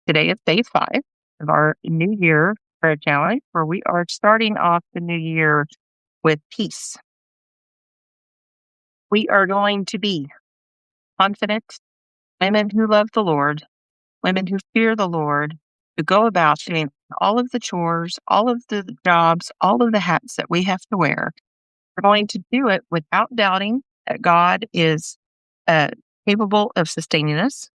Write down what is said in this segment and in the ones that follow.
Today is day 5 of our New Year prayer challenge, where we are starting off the new year with peace. We are going to be confident women who love the Lord, women who fear the Lord, who go about doing all of the chores, all of the jobs, all of the hats that we have to wear. We're going to do it without doubting that God is uh, capable of sustaining us,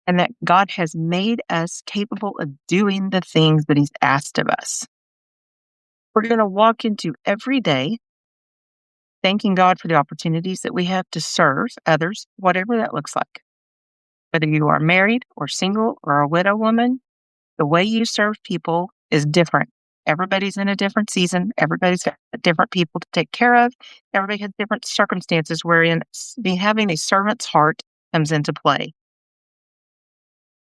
and that God has made us capable of doing the things that He's asked of us. We're going to walk into every day thanking God for the opportunities that we have to serve others, whatever that looks like. Whether you are married or single or a widow woman, the way you serve people is different. Everybody's in a different season. Everybody's got different people to take care of. Everybody has different circumstances wherein having a servant's heart comes into play.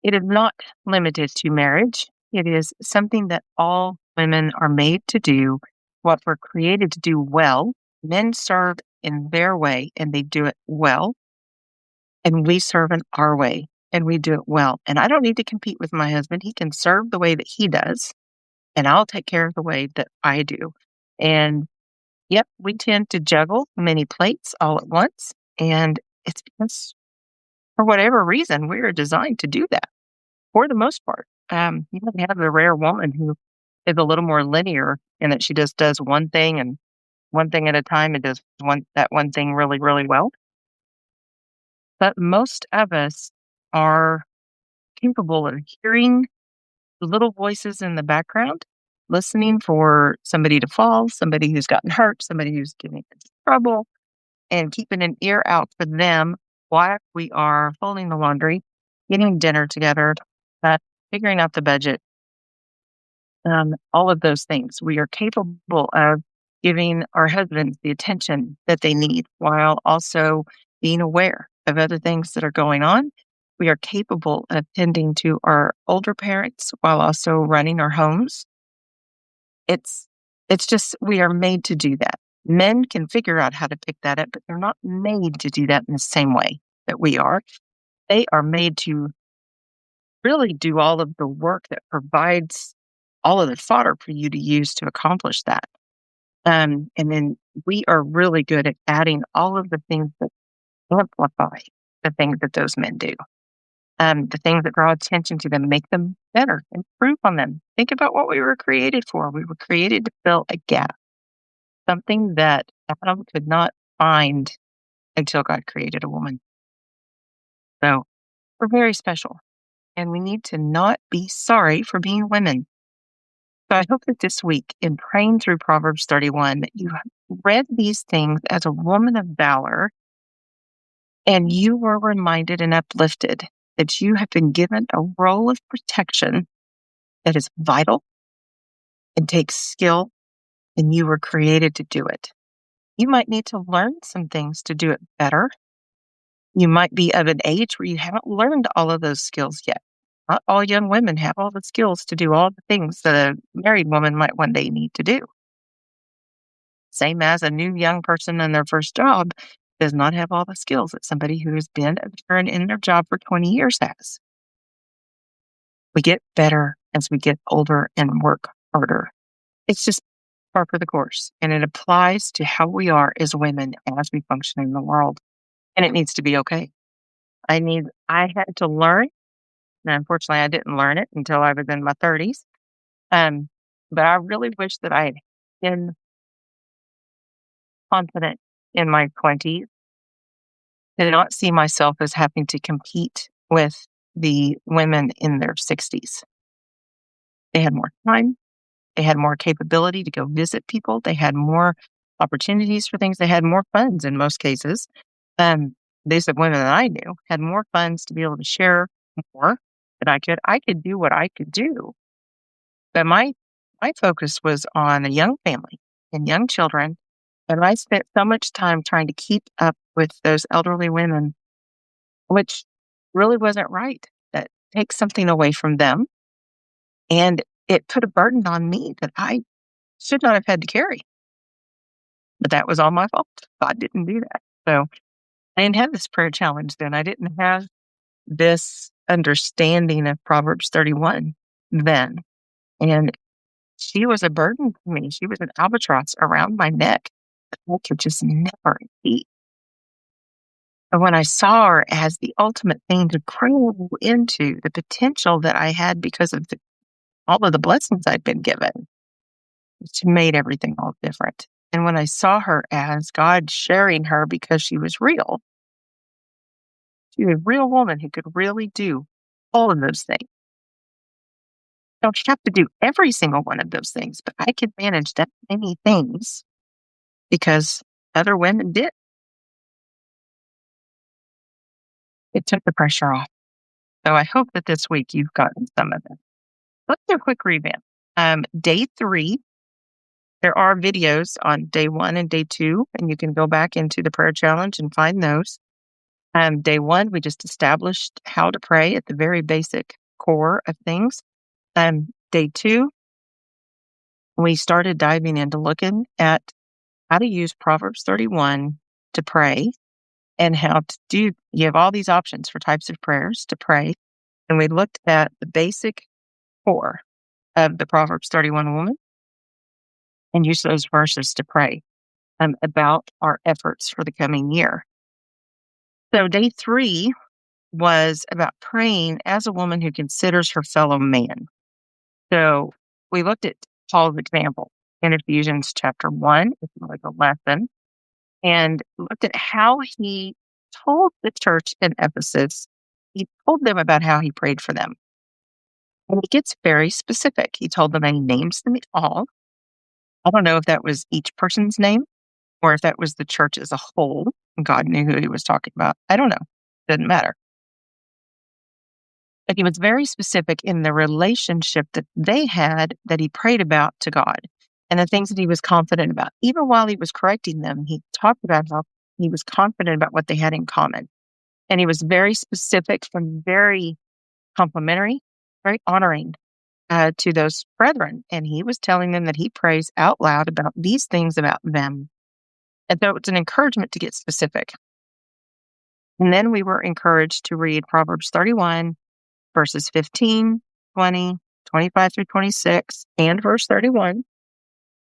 It is not limited to marriage. It is something that all women are made to do, what we're created to do well. Men serve in their way and they do it well. And we serve in our way and we do it well. And I don't need to compete with my husband. He can serve the way that he does, and I'll take care of the way that I do. And yep, we tend to juggle many plates all at once. And it's because, for whatever reason, we are designed to do that for the most part. You have the rare woman who is a little more linear in that she just does one thing and one thing at a time and does that one thing really, really well. But most of us are capable of hearing the little voices in the background, listening for somebody to fall, somebody who's gotten hurt, somebody who's getting into trouble, and keeping an ear out for them while we are folding the laundry, getting dinner together, figuring out the budget, all of those things. We are capable of giving our husbands the attention that they need while also being aware of other things that are going on. We are capable of tending to our older parents while also running our homes. It's just, we are made to do that. Men can figure out how to pick that up, but they're not made to do that in the same way that we are. They are made to really do all of the work that provides all of the fodder for you to use to accomplish that. And then we are really good at adding all of the things that amplify the things that those men do. The things that draw attention to them, make them better, improve on them. Think about what we were created for. We were created to fill a gap, something that Adam could not find until God created a woman. So we're very special, and we need to not be sorry for being women. So I hope that this week, in praying through Proverbs 31, that you read these things as a woman of valor, and you were reminded and uplifted that you have been given a role of protection that is vital and takes skill, and you were created to do it. You might need to learn some things to do it better. You might be of an age where you haven't learned all of those skills yet. Not all young women have all the skills to do all the things that a married woman might one day need to do. Same as a new young person in their first job does not have all the skills that somebody who has been a veteran in their job for 20 years has. We get better as we get older and work harder. It's just par for the course, and it applies to how we are as women as we function in the world. And it needs to be okay. I had to learn. And unfortunately, I didn't learn it until I was in my 30s. But I really wish that I had been confident in my 20s. I did not see myself as having to compete with the women in their 60s. They had more time. They had more capability to go visit people. They had more opportunities for things. They had more funds in most cases. These women that I knew had more funds to be able to share more than I could. I could do what I could do. But my focus was on a young family and young children. And I spent so much time trying to keep up with those elderly women, which really wasn't right. That takes something away from them. And it put a burden on me that I should not have had to carry. But that was all my fault. God didn't do that. So I didn't have this prayer challenge then. I didn't have this understanding of Proverbs 31 then. And she was a burden to me. She was an albatross around my neck that I could just never eat. And when I saw her as the ultimate thing to grow into, the potential that I had because of all of the blessings I'd been given, she made everything all different. And when I saw her as God sharing her because she was real, she was a real woman who could really do all of those things. I don't have to do every single one of those things, but I could manage that many things because other women did. It took the pressure off. So I hope that this week you've gotten some of it. Let's do a quick revamp. Day 3, there are videos on day 1 and day 2, and you can go back into the prayer challenge and find those. Day 1, we just established how to pray at the very basic core of things. Day 2, we started diving into looking at how to use Proverbs 31 to pray and how to do. You have all these options for types of prayers to pray. And we looked at the basic core of the Proverbs 31 woman and used those verses to pray about our efforts for the coming year. So day 3 was about praying as a woman who considers her fellow man. So we looked at Paul's example in Ephesians chapter 1. It's like a lesson. And looked at how he told the church in Ephesus, he told them about how he prayed for them. And he gets very specific. He told them, and he names them all. I don't know if that was each person's name or if that was the church as a whole. God knew who he was talking about. I don't know. Doesn't matter. But he was very specific in the relationship that they had that he prayed about to God and the things that he was confident about. Even while he was correcting them, he talked about how he was confident about what they had in common. And he was very specific and very complimentary, very honoring to those brethren. And he was telling them that he prays out loud about these things about them. And so it's an encouragement to get specific. And then we were encouraged to read Proverbs 31, verses 15, 20, 25 through 26, and verse 31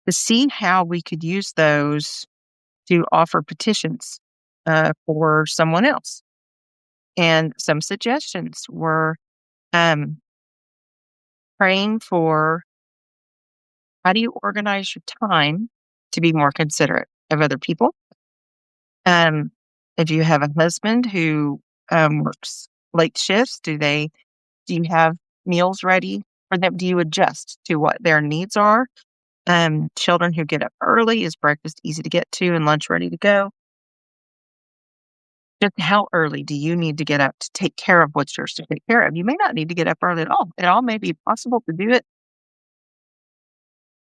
to see how we could use those to offer petitions for someone else. And some suggestions were praying for how do you organize your time to be more considerate of other people. If you have a husband who works late shifts, do you have meals ready for them? Do you adjust to what their needs are? Children who get up early, is breakfast easy to get to and lunch ready to go? Just how early do you need to get up to take care of what's yours to take care of? You may not need to get up early at all. It all may be possible to do it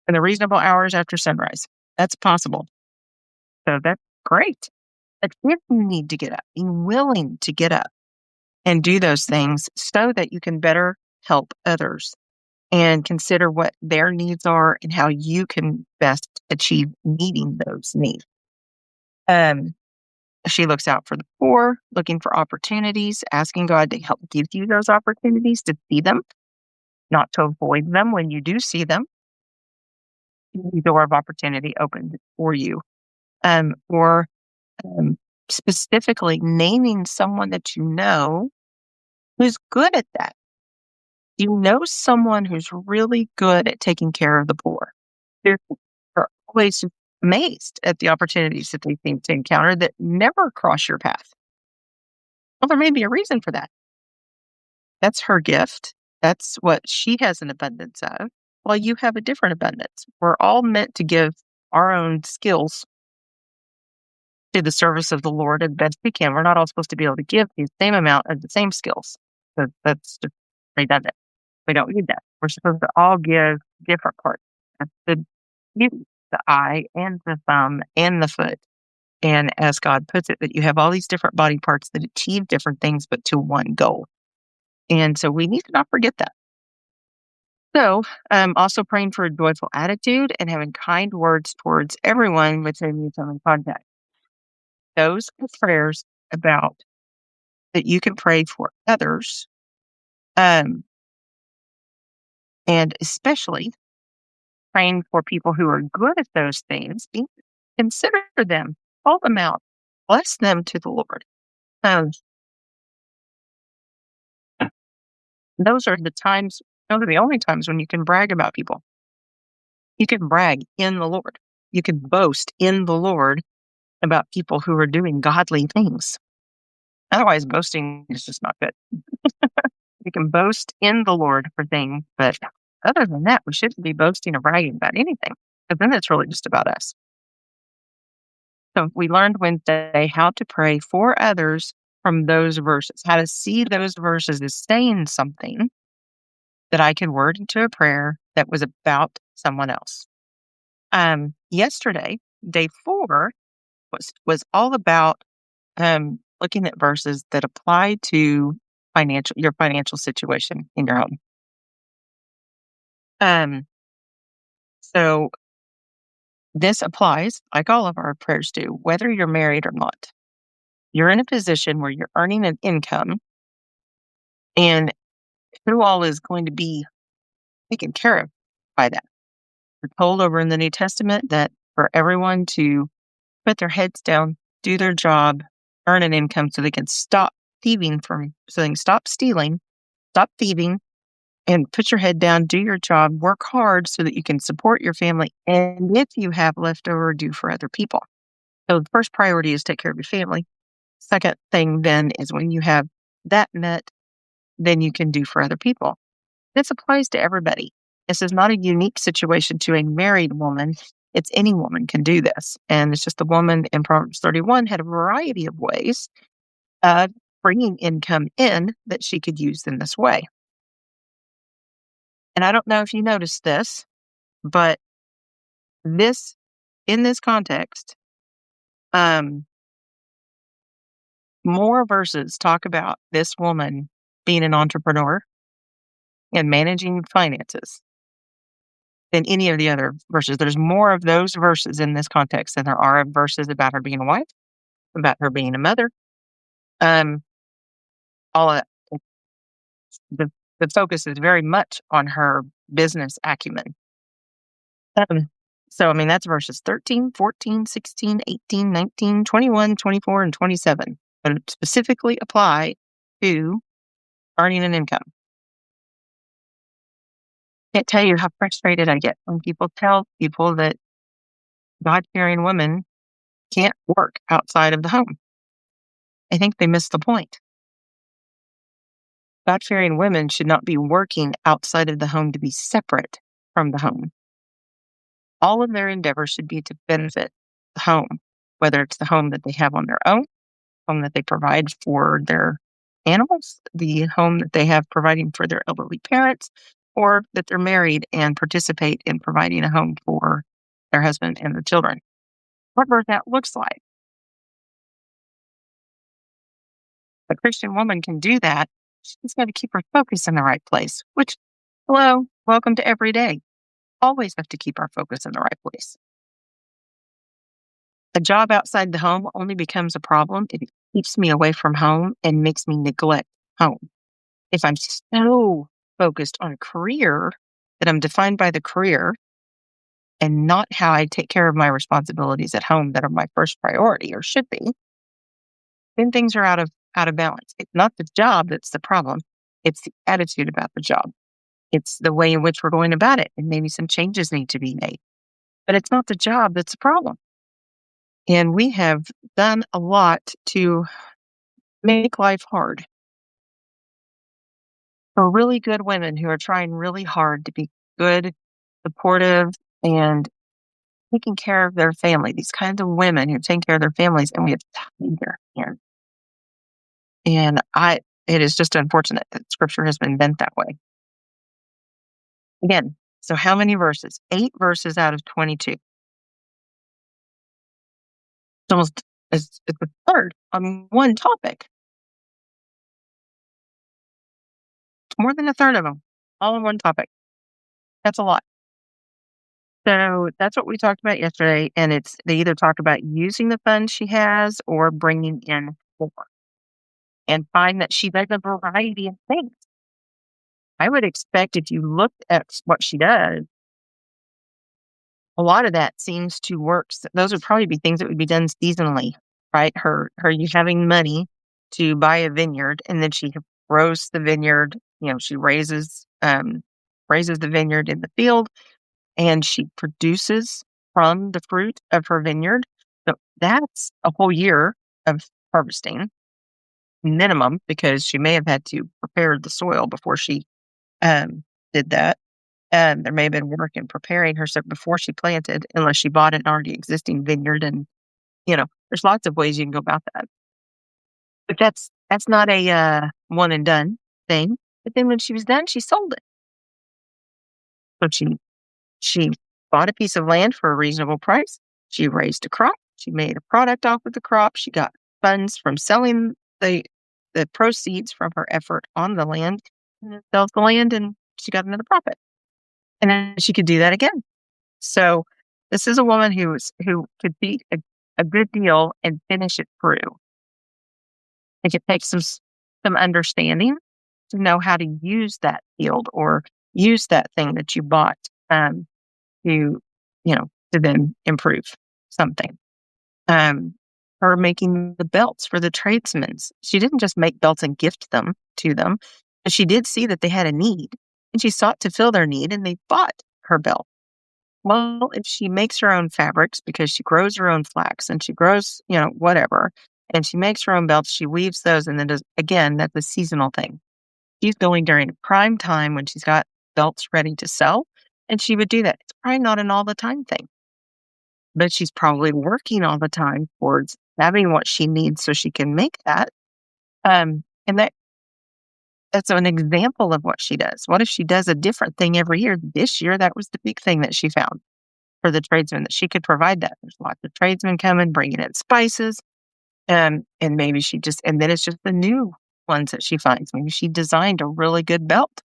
in the reasonable hours after sunrise. That's possible. So that's great. But if you need to get up, be willing to get up and do those things so that you can better help others and consider what their needs are and how you can best achieve meeting those needs. She looks out for the poor, looking for opportunities, asking God to help give you those opportunities to see them, not to avoid them when you do see them. The door of opportunity opened for you. Or specifically naming someone that you know who's good at that. You know someone who's really good at taking care of the poor. They're always amazed at the opportunities that they seem to encounter that never cross your path. Well, there may be a reason for that. That's her gift. That's what she has an abundance of. Well, you have a different abundance. We're all meant to give our own skills to the service of the Lord as best we can. We're not all supposed to be able to give the same amount of the same skills. So that's just redundant. We don't need that. We're supposed to all give different parts. That's the eye and the thumb and the foot. And as God puts it, that you have all these different body parts that achieve different things, but to one goal. And so we need to not forget that. So also praying for a joyful attitude and having kind words towards everyone with whom you come in contact. Those are prayers about that you can pray for others Um, and especially praying for people who are good at those things. Consider them, call them out, bless them to the Lord. Um, those are the times, those are the only times when you can brag about people. You can brag in the Lord. You can boast in the Lord about people who are doing godly things. Otherwise, boasting is just not good. You can boast in the Lord for things, but other than that, we shouldn't be boasting or bragging about anything, because then it's really just about us. So we learned Wednesday how to pray for others from those verses, how to see those verses as saying something that I could word into a prayer that was about someone else. Yesterday, day 4 was all about looking at verses that apply to your financial situation in your home. Um, so this applies, like all of our prayers do, whether you're married or not. You're in a position where you're earning an income, and who all is going to be taken care of by that. We're told over in the New Testament that for everyone to put their heads down, do their job, earn an income so they can stop so they can stop stealing, stop thieving, and put your head down, do your job, work hard so that you can support your family. And if you have leftover, do for other people. So the first priority is take care of your family. Second thing then is when you have that met, then you can do for other people. This applies to everybody. This is not a unique situation to a married woman. It's any woman can do this. And it's just the woman in Proverbs 31 had a variety of ways of bringing income in that she could use in this way. And I don't know if you noticed this, but this, in this context, um, more verses talk about this woman being an entrepreneur and managing finances than any of the other verses. There's more of those verses in this context than there are of verses about her being a wife, about her being a mother. Um, all of that. The, the focus is very much on her business acumen. Um, so, I mean, that's verses 13, 14, 16, 18, 19, 21, 24, and 27. But it specifically apply to earning an income. Can't tell you how frustrated I get when people tell people that God-fearing women can't work outside of the home. I think they miss the point. God-fearing women should not be working outside of the home to be separate from the home. All of their endeavors should be to benefit the home, whether it's the home that they have on their own, home that they provide for their animals, the home that they have providing for their elderly parents, or that they're married and participate in providing a home for their husband and their children. Whatever that looks like. A Christian woman can do that. She's got to keep her focus in the right place, which, hello, welcome to every day. Always have to keep our focus in the right place. A job outside the home only becomes a problem if it keeps me away from home and makes me neglect home. If I'm so focused on a career that I'm defined by the career and not how I take care of my responsibilities at home that are my first priority or should be, then things are out of balance. It's not the job that's the problem. It's the attitude about the job. It's the way in which we're going about it. And maybe some changes need to be made. But it's not the job that's the problem. And we have done a lot to make life hard for really good women who are trying really hard to be good, supportive, and taking care of their family. These kinds of women who are taking care of their families, and we have tied their hands. And it is just unfortunate that Scripture has been bent that way. Again, so how many verses? 8 verses out of 22. It's almost it's a third on one topic. It's more than a third of them, all on one topic. That's a lot. So that's what we talked about yesterday, and they either talk about using the funds she has or bringing in more, and find that she does a variety of things. I would expect if you looked at what she does, a lot of that seems to work. Those would probably be things that would be done seasonally, right? Her you having money to buy a vineyard, and then she grows the vineyard. She raises the vineyard in the field, and she produces from the fruit of her vineyard. So that's a whole year of harvesting minimum, because she may have had to prepare the soil before she um, did that. There may have been work in preparing her before she planted, unless she bought an already existing vineyard. And there's lots of ways you can go about that. But that's not a one and done thing. But then when she was done, she sold it. So she bought a piece of land for a reasonable price. She raised a crop. She made a product off of the crop. She got funds from selling the proceeds from her effort on the land, and then sells the land, and she got another profit. And then she could do that again. So this is a woman who could beat a good deal and finish it through. It could take some understanding to know how to use that field or use that thing that you bought to to then improve something. Um, her making the belts for the tradesmen. She didn't just make belts and gift them to them, but she did see that they had a need, and she sought to fill their need, and they bought her belt. Well, if she makes her own fabrics because she grows her own flax and she grows, whatever, and she makes her own belts, she weaves those, and then again, that's a seasonal thing. She's going during prime time when she's got belts ready to sell, and she would do that. It's probably not an all the time thing, but she's probably working all the time towards having what she needs so she can make that. And that's an example of what she does. What if she does a different thing every year? This year, that was the big thing that she found for the tradesmen, that she could provide that. There's lots of tradesmen coming, bringing in spices. And maybe and then it's just the new ones that she finds. Maybe she designed a really good belt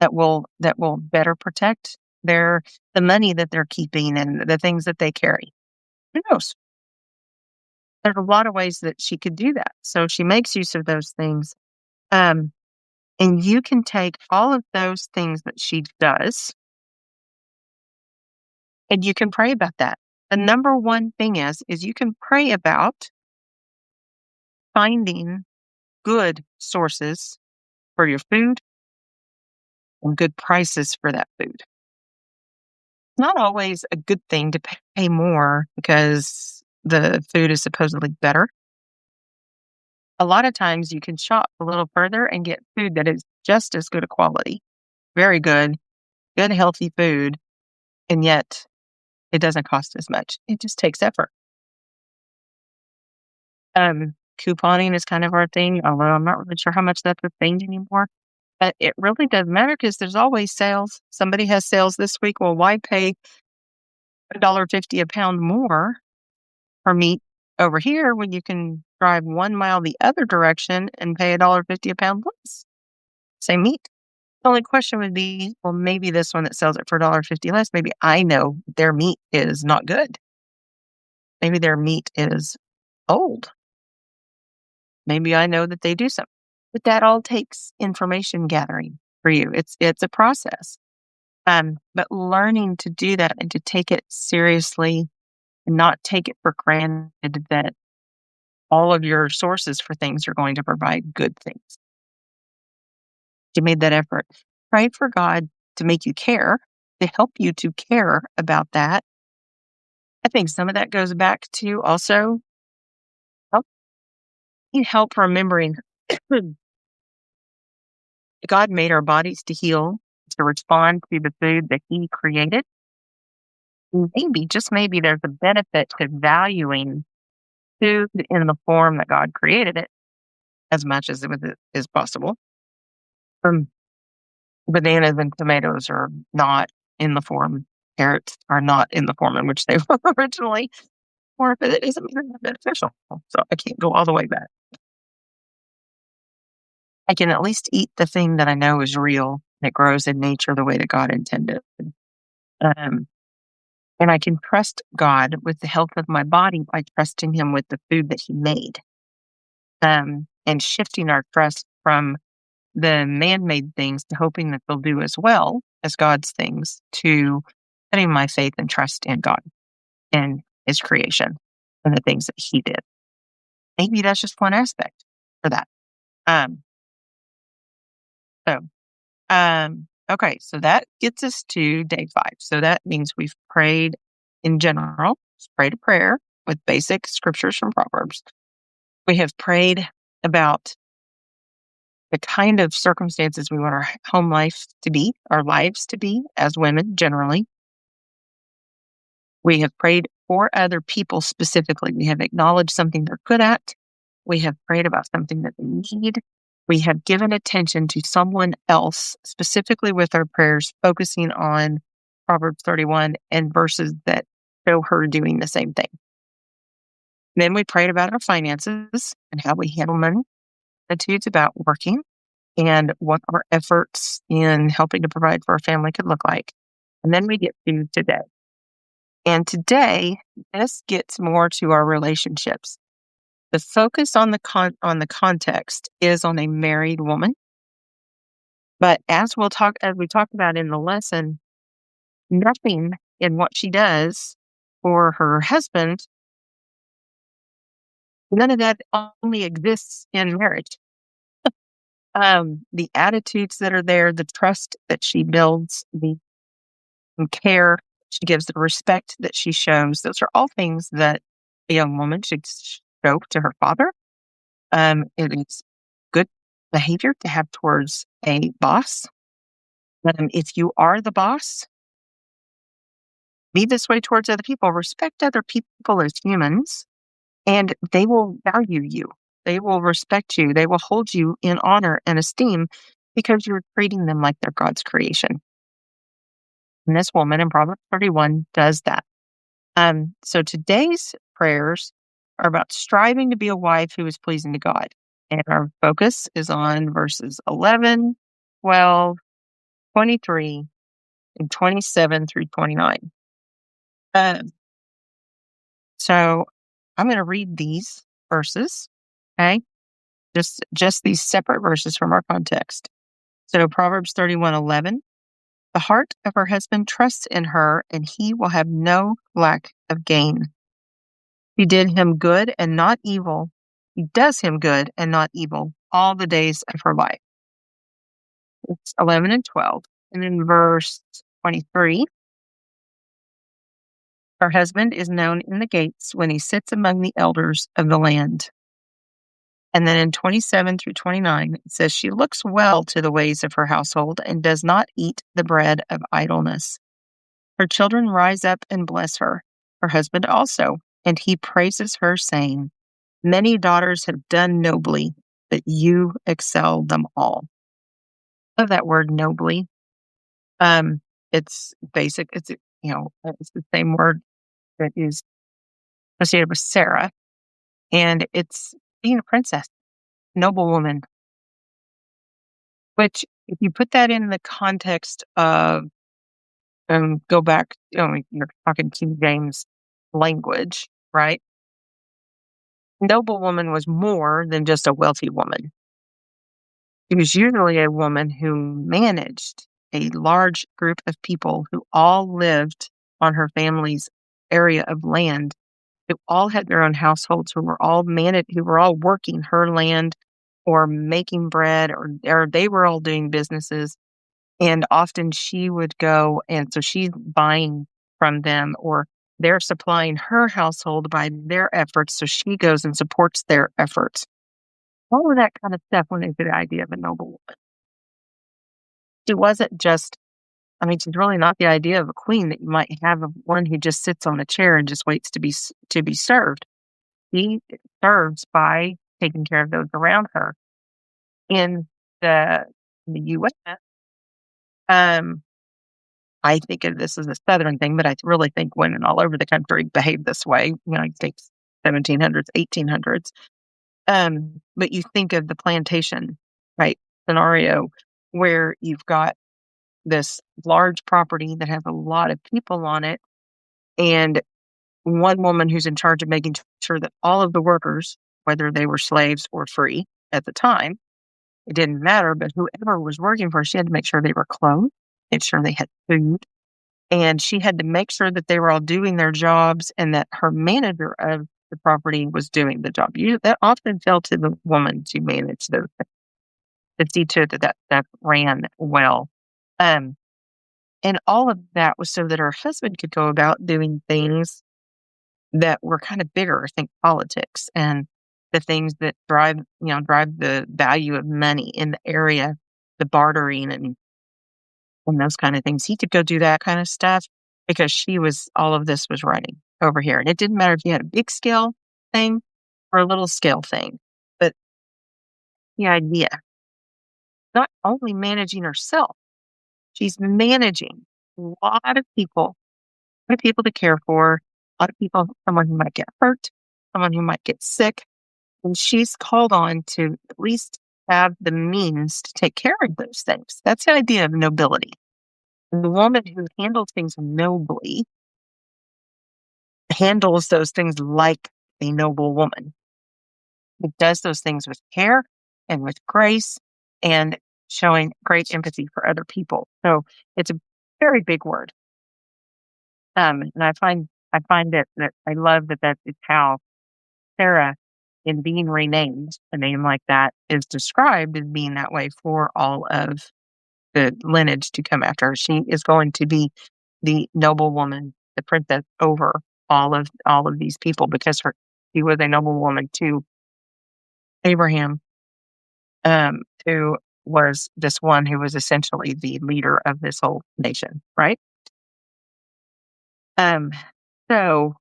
that will better protect the money that they're keeping and the things that they carry. Who knows? There's a lot of ways that she could do that. So she makes use of those things. And you can take all of those things that she does, and you can pray about that. The number one thing is you can pray about finding good sources for your food and good prices for that food. It's not always a good thing to pay more because the food is supposedly better. A lot of times you can shop a little further and get food that is just as good a quality, very good, healthy food, and yet it doesn't cost as much. It just takes effort. Couponing is kind of our thing, although I'm not really sure how much that's a thing anymore. But it really doesn't matter because there's always sales. Somebody has sales this week. Well, why pay $1.50 a pound more for meat over here when you can drive 1 mile the other direction and pay $1.50 a pound less? Same meat. The only question would be, well, maybe this one that sells it for $1.50 less, maybe I know their meat is not good. Maybe their meat is old. Maybe I know that they do something. But that all takes information gathering for you. It's a process. But learning to do that and to take it seriously and not take it for granted that all of your sources for things are going to provide good things. You made that effort. Pray for God to make you care, to help you to care about that. I think some of that goes back to also help remembering God made our bodies to heal, to respond to the food that He created. Maybe, just maybe, there's a benefit to valuing food in the form that God created it as much as is possible. Bananas and tomatoes are not in the form, carrots are not in the form in which they were originally, or if it isn't even beneficial. So I can't go all the way back. I can at least eat the thing that I know is real, that grows in nature the way that God intended. Um, and I can trust God with the health of my body by trusting Him with the food that He made. And shifting our trust from the man-made things to hoping that they'll do as well as God's things, to putting my faith and trust in God and His creation and the things that He did. Maybe that's just one aspect for that. Um, so, okay, so that gets us to day 5. So that means we've prayed in general, prayed a prayer with basic scriptures from Proverbs. We have prayed about the kind of circumstances we want our home life to be, our lives to be as women generally. We have prayed for other people specifically. We have acknowledged something they're good at. We have prayed about something that they need. We have given attention to someone else, specifically with our prayers, focusing on Proverbs 31 and verses that show her doing the same thing. Then we prayed about our finances and how we handle money, attitudes about working, and what our efforts in helping to provide for our family could look like. And then we get to today. And today, this gets more to our relationships. The focus on the context is on a married woman. But as we talked about in the lesson, nothing in what she does for her husband, none of that only exists in marriage. The attitudes that are there, the trust that she builds, the care she gives, the respect that she shows, those are all things that a young woman should show to her father. It is good behavior to have towards a boss. If you are the boss, be this way towards other people. Respect other people as humans, and they will value you. They will respect you. They will hold you in honor and esteem because you're treating them like they're God's creation. And this woman in Proverbs 31 does that. So today's prayers are about striving to be a wife who is pleasing to God. And our focus is on verses 11, 12, 23, and 27 through 29. So I'm going to read these verses, okay? Just these separate verses from our context. So Proverbs 31:11, the heart of her husband trusts in her, and he will have no lack of gain. He did him good and not evil. He does him good and not evil all the days of her life. It's 11 and 12. And in verse 23, her husband is known in the gates when he sits among the elders of the land. And then in 27 through 29, it says, she looks well to the ways of her household and does not eat the bread of idleness. Her children rise up and bless her, her husband also, and he praises her, saying, many daughters have done nobly, but you excel them all. I love that word nobly. It's basic. It's the same word that is associated with Sarah, and it's being a princess, noble woman. Which, if you put that in the context of, go back, you're talking King James language, right? Noble woman was more than just a wealthy woman. She was usually a woman who managed a large group of people who all lived on her family's area of land, who all had their own households, who were all working her land or making bread, or they were all doing businesses. And often she would go, and so she's buying from them, or they're supplying her household by their efforts. So she goes and supports their efforts. All of that kind of stuff went into the idea of a noble woman. She wasn't just, she's really not the idea of a queen that you might have of one who just sits on a chair and just waits to be served. She serves by taking care of those around her. In the U.S., I think of this as a Southern thing, but I really think women all over the country behave this way. United States, 1700s, 1800s. But you think of the plantation, right, scenario where you've got this large property that has a lot of people on it, and one woman who's in charge of making sure that all of the workers, whether they were slaves or free at the time, It didn't matter, but whoever was working for her, she had to make sure they were clothed, make sure they had food, and she had to make sure that they were all doing their jobs and that her manager of the property was doing the job. That often fell to the woman to manage those things, to see to it that that stuff ran well. Um, and all of that was so that her husband could go about doing things that were kind of bigger, I think politics and the things that drive the value of money in the area, the bartering and those kind of things. He could go do that kind of stuff because all of this was running over here. And it didn't matter if you had a big scale thing or a little scale thing. But the idea, not only managing herself, she's managing a lot of people to care for, a lot of people, someone who might get hurt, someone who might get sick. And she's called on to at least have the means to take care of those things. That's the idea of nobility. And the woman who handles things nobly handles those things like a noble woman. It does those things with care and with grace and showing great empathy for other people. So it's a very big word. And I find that I love that is how Sarah, in being renamed, a name like that is described as being that way for all of the lineage to come after her. She is going to be the noble woman, the princess over all of these people because she was a noble woman to Abraham, who was this one who was essentially the leader of this whole nation, right? Um, so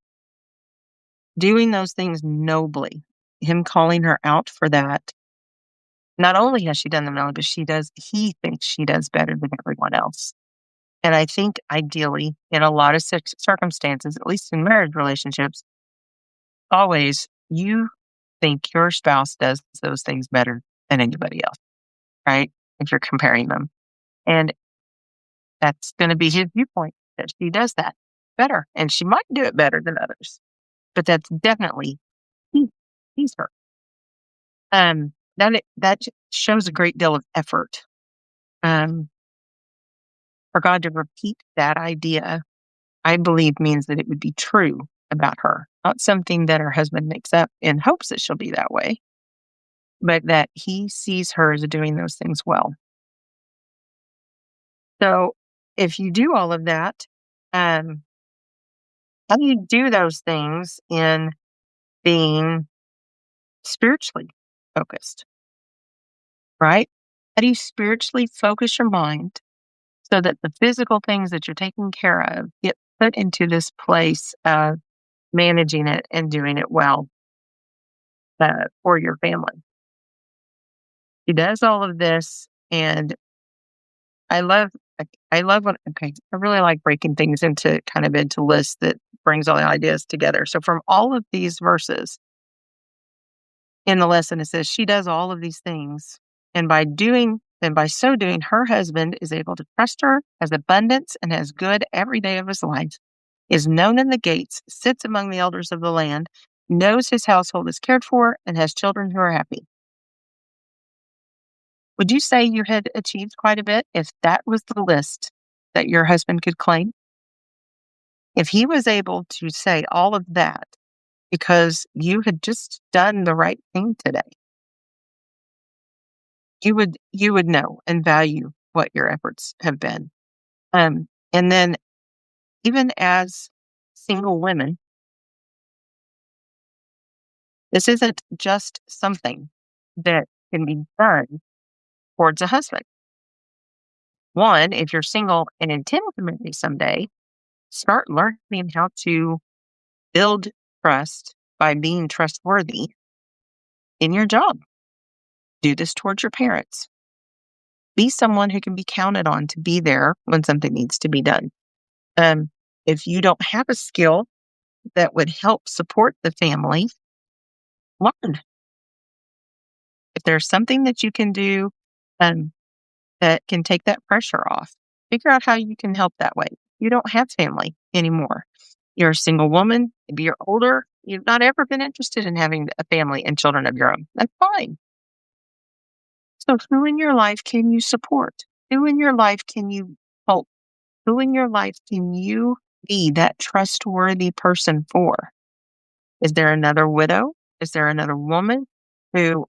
doing those things nobly, him calling her out for that. Not only has she done them nobly, but he thinks she does better than everyone else. And I think ideally, in a lot of circumstances, at least in marriage relationships, always you think your spouse does those things better than anybody else, right? If you're comparing them. And that's going to be his viewpoint that she does that better. And she might do it better than others, but that's definitely he sees her. That shows a great deal of effort. Um, for God to repeat that idea, I believe means that it would be true about her, not something that her husband makes up in hopes that she'll be that way, but that he sees her as doing those things well. So if you do all of that, um, how do you do those things in being spiritually focused, right? How do you spiritually focus your mind so that the physical things that you're taking care of get put into this place of managing it and doing it well for your family? She does all of this, and I love I love what okay, I really like breaking things into lists that brings all the ideas together. So from all of these verses in the lesson, it says she does all of these things, and by so doing, her husband is able to trust her, has abundance, and has good every day of his life, is known in the gates, sits among the elders of the land, knows his household is cared for, and has children who are happy. Would you say you had achieved quite a bit if that was the list that your husband could claim? If he was able to say all of that because you had just done the right thing today, you would know and value what your efforts have been. And then even as single women, this isn't just something that can be done towards a husband. One, if you're single and intend to marry someday, start learning how to build trust by being trustworthy in your job. Do this towards your parents. Be someone who can be counted on to be there when something needs to be done. If you don't have a skill that would help support the family, learn. If there's something that you can do um, that can take that pressure off, figure out how you can help that way. You don't have family anymore. You're a single woman. Maybe you're older. You've not ever been interested in having a family and children of your own. That's fine. So, who in your life can you support? Who in your life can you help? Who in your life can you be that trustworthy person for? Is there another widow? Is there another woman who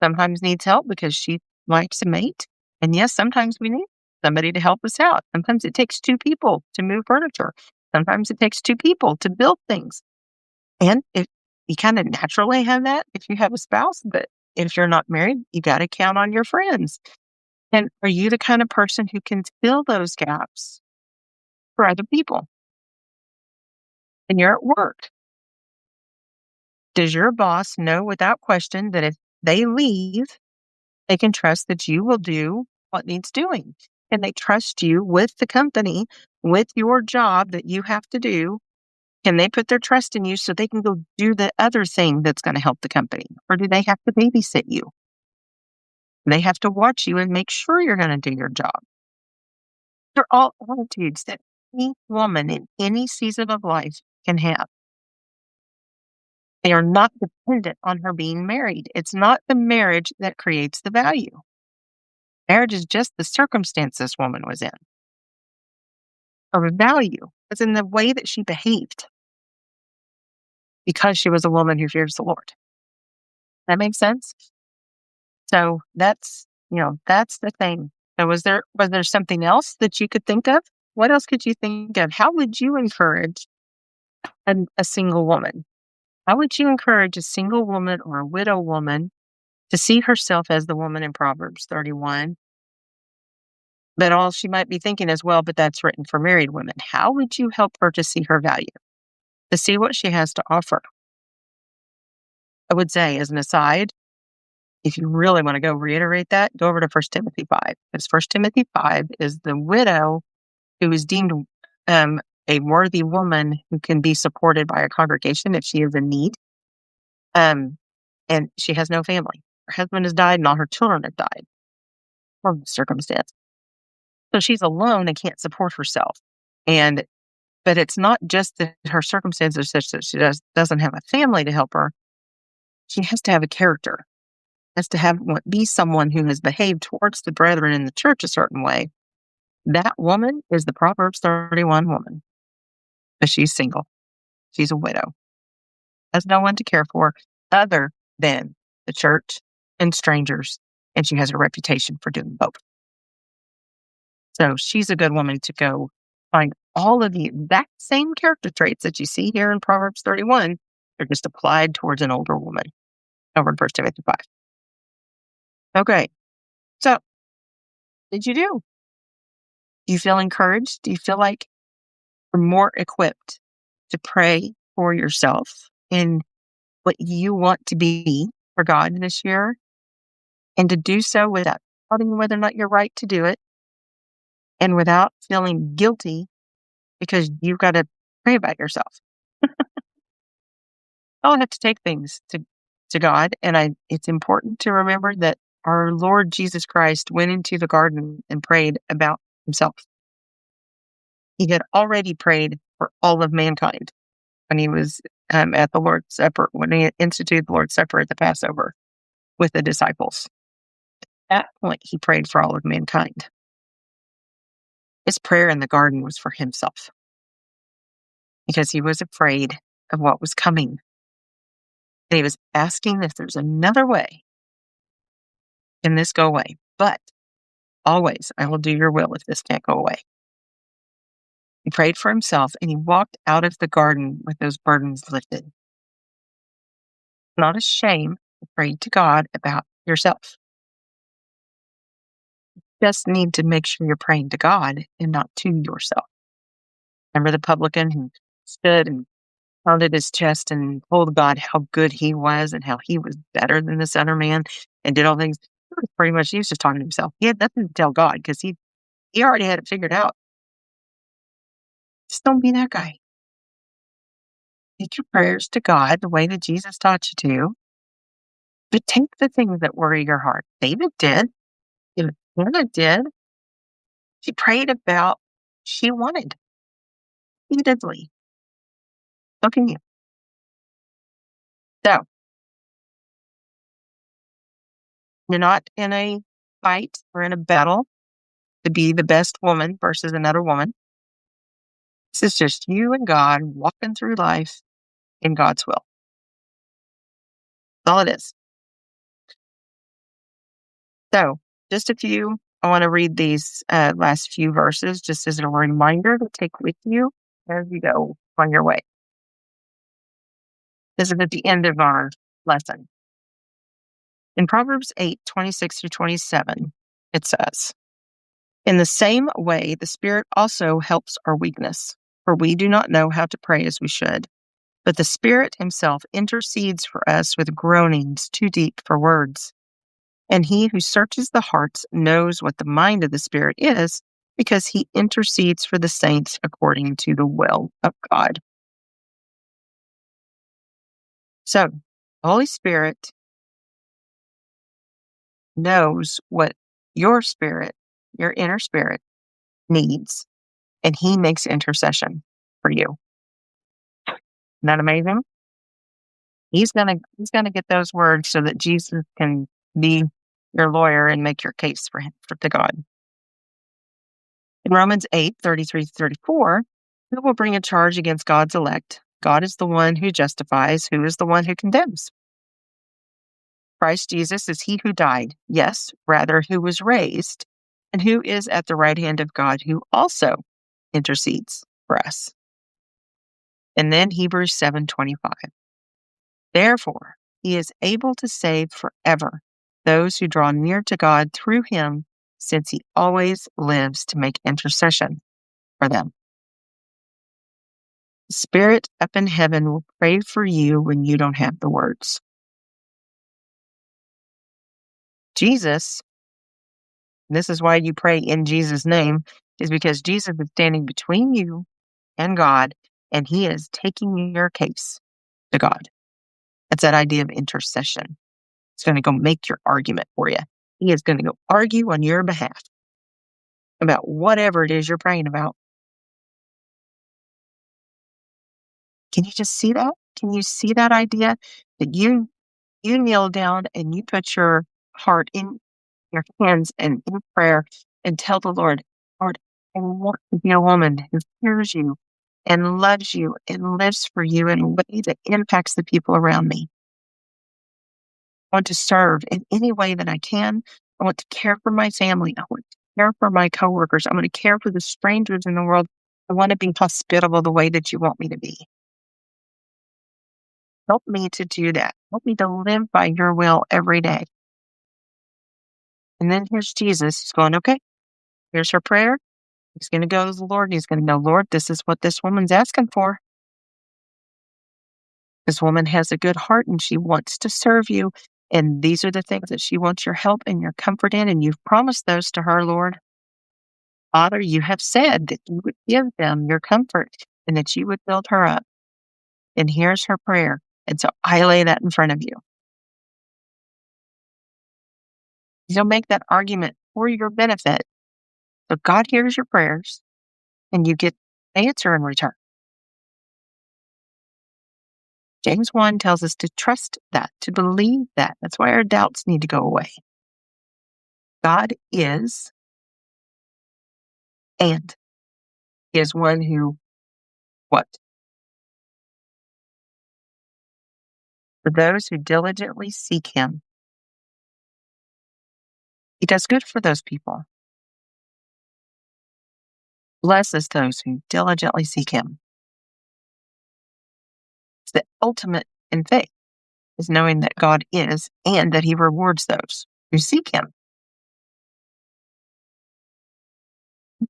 sometimes needs help because she likes a mate? And yes, sometimes we need somebody to help us out. Sometimes it takes two people to move furniture. Sometimes it takes two people to build things. And if you kind of naturally have that if you have a spouse, but if you're not married, you got to count on your friends. And are you the kind of person who can fill those gaps for other people? And you're at work. Does your boss know without question that if they leave, they can trust that you will do what needs doing? Can they trust you with the company, with your job that you have to do? Can they put their trust in you so they can go do the other thing that's going to help the company? Or do they have to babysit you? They have to watch you and make sure you're going to do your job. They're all attitudes that any woman in any season of life can have. They are not dependent on her being married. It's not the marriage that creates the value. Marriage is just the circumstance this woman was in. Her value was in the way that she behaved because she was a woman who fears the Lord. That makes sense? So that's the thing. So was there something else that you could think of? What else could you think of? How would you encourage a single woman? How would you encourage a single woman or a widow woman to see herself as the woman in Proverbs 31? But all she might be thinking is, well, but that's written for married women. How would you help her to see her value, to see what she has to offer? I would say, as an aside, if you really want to go reiterate that, go over to 1 Timothy 5. Because 1 Timothy 5 is the widow who is deemed a worthy woman who can be supported by a congregation if she is in need. Um, and she has no family. Her husband has died and all her children have died from the circumstance. So she's alone and can't support herself. But it's not just that her circumstances are such that she doesn't have a family to help her. She has to have a character, has to be someone who has behaved towards the brethren in the church a certain way. That woman is the Proverbs 31 woman. But she's single. She's a widow. Has no one to care for other than the church and strangers. And she has a reputation for doing both. So she's a good woman to go find all of the exact same character traits that you see here in Proverbs 31. They're just applied towards an older woman over in 1 Timothy 5. Okay. So, did you do? Do you feel encouraged? Do you feel like you're more equipped to pray for yourself in what you want to be for God this year? And to do so without doubting whether or not you're right to do it and without feeling guilty because you've got to pray about yourself. I don't have to take things to God. And it's important to remember that our Lord Jesus Christ went into the garden and prayed about himself. He had already prayed for all of mankind when he was at the Lord's Supper, when he instituted the Lord's Supper at the Passover with the disciples. At that point, he prayed for all of mankind. His prayer in the garden was for himself because he was afraid of what was coming. And he was asking if there's another way, can this go away? But always, I will do your will if this can't go away. He prayed for himself and he walked out of the garden with those burdens lifted. Not a shame to pray to God about yourself. You just need to make sure you're praying to God and not to yourself. Remember the publican who stood and pounded his chest and told God how good he was and how he was better than this other man and did all things. Pretty much, he was just talking to himself. He had nothing to tell God because he already had it figured out. Just don't be that guy. Take your prayers to God the way that Jesus taught you to, but take the things that worry your heart. David did. Hannah did. She prayed about she wanted repeatedly. So can you. So You're not in a fight or in a battle to be the best woman versus another woman. This is just you and God walking through life in God's will. That's all it is. So, just a few. I want to read these last few verses just as a reminder to take with you as you go on your way. This is at the end of our lesson. In Proverbs 8:26-27, it says, "In the same way, the Spirit also helps our weakness, for we do not know how to pray as we should. But the Spirit Himself intercedes for us with groanings too deep for words. And He who searches the hearts knows what the mind of the Spirit is, because He intercedes for the saints according to the will of God." So, the Holy Spirit knows what your spirit, your inner spirit, needs, and He makes intercession for you. Isn't that amazing? He's gonna get those words so that Jesus can be your lawyer and make your case for him to God. In Romans 8:33-34, who will bring a charge against God's elect? God is the one who justifies. Who is the one who condemns? Christ Jesus is He who died, yes, rather, who was raised, and who is at the right hand of God, who also intercedes for us. And then Hebrews 7:25. Therefore, He is able to save forever those who draw near to God through Him, since He always lives to make intercession for them. The Spirit up in heaven will pray for you when you don't have the words. Jesus, this is why you pray in Jesus' name, is because Jesus is standing between you and God, and He is taking your case to God. That's that idea of intercession. He's going to go make your argument for you. He is going to go argue on your behalf about whatever it is you're praying about. Can you just see that? Can you see that idea that you kneel down and you put your heart in your hands and in prayer and tell the Lord, Lord, I want to be a woman who hears you and loves you and lives for you in a way that impacts the people around me. I want to serve in any way that I can. I want to care for my family. I want to care for my coworkers. I want to care for the strangers in the world. I want to be hospitable the way that you want me to be. Help me to do that. Help me to live by your will every day. And then here's Jesus. He's going, okay, here's her prayer. He's going to go to the Lord and he's going to go, Lord, this is what this woman's asking for. This woman has a good heart and she wants to serve you. And these are the things that she wants your help and your comfort in. And you've promised those to her, Lord. Father, you have said that you would give them your comfort and that you would build her up. And here's her prayer. And so I lay that in front of you. You'll make that argument for your benefit. So God hears your prayers and you get an answer in return. James 1 tells us to trust that, to believe that. That's why our doubts need to go away. God is, and He is one who, what? For those who diligently seek Him, He does good for those people. Blesses those who diligently seek Him. It's the ultimate in faith, is knowing that God is and that He rewards those who seek Him.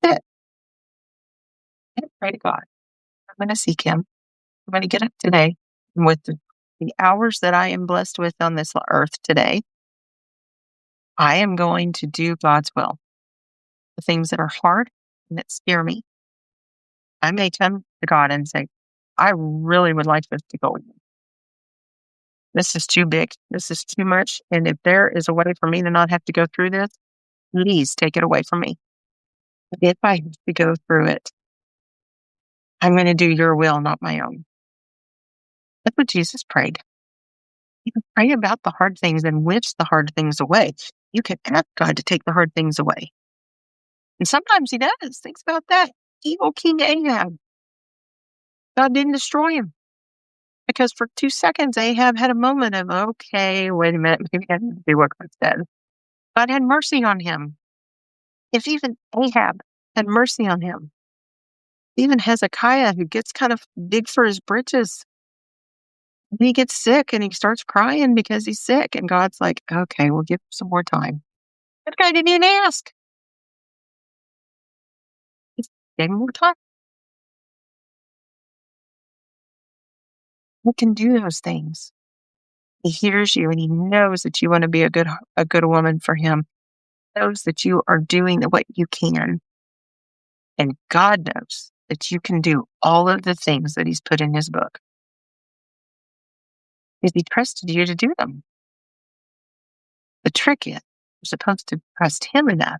That's it. I pray to God. I'm going to seek Him. I'm going to get up today with the hours that I am blessed with on this earth today. I am going to do God's will. The things that are hard and that scare me, I may come to God and say, I really would like this to go. This is too big. This is too much. And if there is a way for me to not have to go through this, please take it away from me. But if I have to go through it, I'm going to do your will, not my own. That's what Jesus prayed. You can pray about the hard things and wish the hard things away. You can ask God to take the hard things away. And sometimes he does. Think about that. Evil King Ahab. God didn't destroy him because for 2 seconds, Ahab had a moment of, okay, wait a minute, maybe I need to do what God said. God had mercy on him. If even Ahab had mercy on him, even Hezekiah, who gets kind of big for his britches, he gets sick and he starts crying because he's sick. And God's like, okay, we'll give him some more time. That guy didn't even ask. Just gave him more time. He can do those things. He hears you and he knows that you want to be a good woman for him. He knows that you are doing what you can. And God knows that you can do all of the things that he's put in his book. Because he trusted you to do them. The trick is you're supposed to trust him enough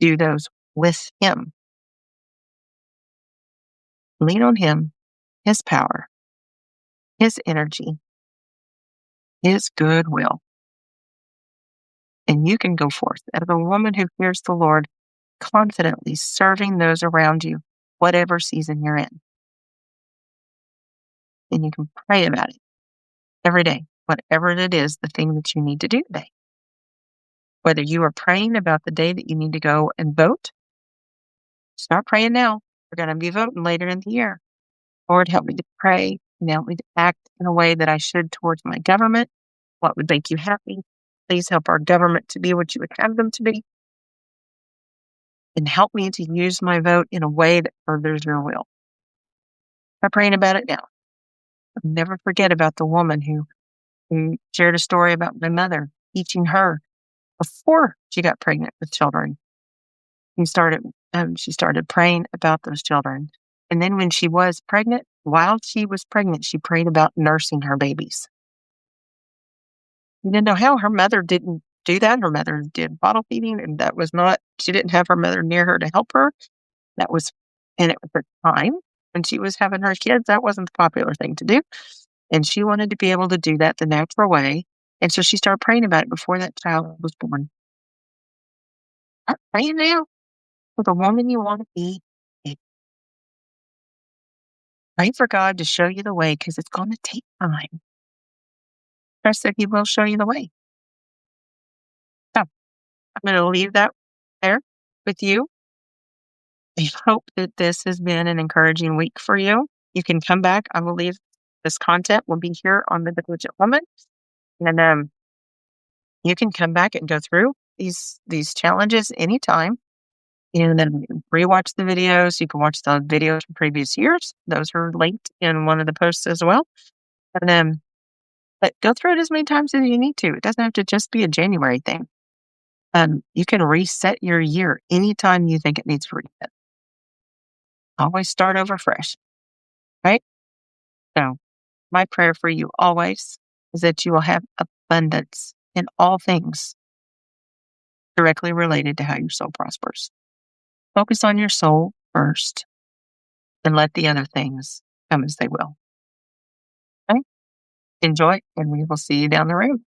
to do those with him. Lean on him, his power, his energy, his goodwill. And you can go forth as a woman who fears the Lord, confidently serving those around you, whatever season you're in. And you can pray about it every day, whatever it is, the thing that you need to do today. Whether you are praying about the day that you need to go and vote, start praying now. We're going to be voting later in the year. Lord, help me to pray and help me to act in a way that I should towards my government. What would make you happy? Please help our government to be what you would have them to be. And help me to use my vote in a way that furthers your will. I'm praying about it now. I'll never forget about the woman who shared a story about my mother teaching her before she got pregnant with children. She started praying about those children. And then when she was pregnant, while she was pregnant, she prayed about nursing her babies. You didn't know how her mother didn't do that. Her mother did bottle feeding, and she didn't have her mother near her to help her. And it was the time when she was having her kids, that wasn't the popular thing to do. And she wanted to be able to do that the natural way. And so she started praying about it before that child was born. Start praying now for the woman you want to be. And pray for God to show you the way because it's going to take time. Trust that he will show you the way. So I'm going to leave that there with you. I hope that this has been an encouraging week for you. You can come back. I believe this content will be here on the Diligent Woman. And you can come back and go through these challenges anytime. And then rewatch the videos. You can watch the videos from previous years. Those are linked in one of the posts as well. And but go through it as many times as you need to. It doesn't have to just be a January thing. You can reset your year anytime you think it needs to reset. Always start over fresh, right? So my prayer for you always is that you will have abundance in all things directly related to how your soul prospers. Focus on your soul first and let the other things come as they will. Okay? Enjoy, and we will see you down the road.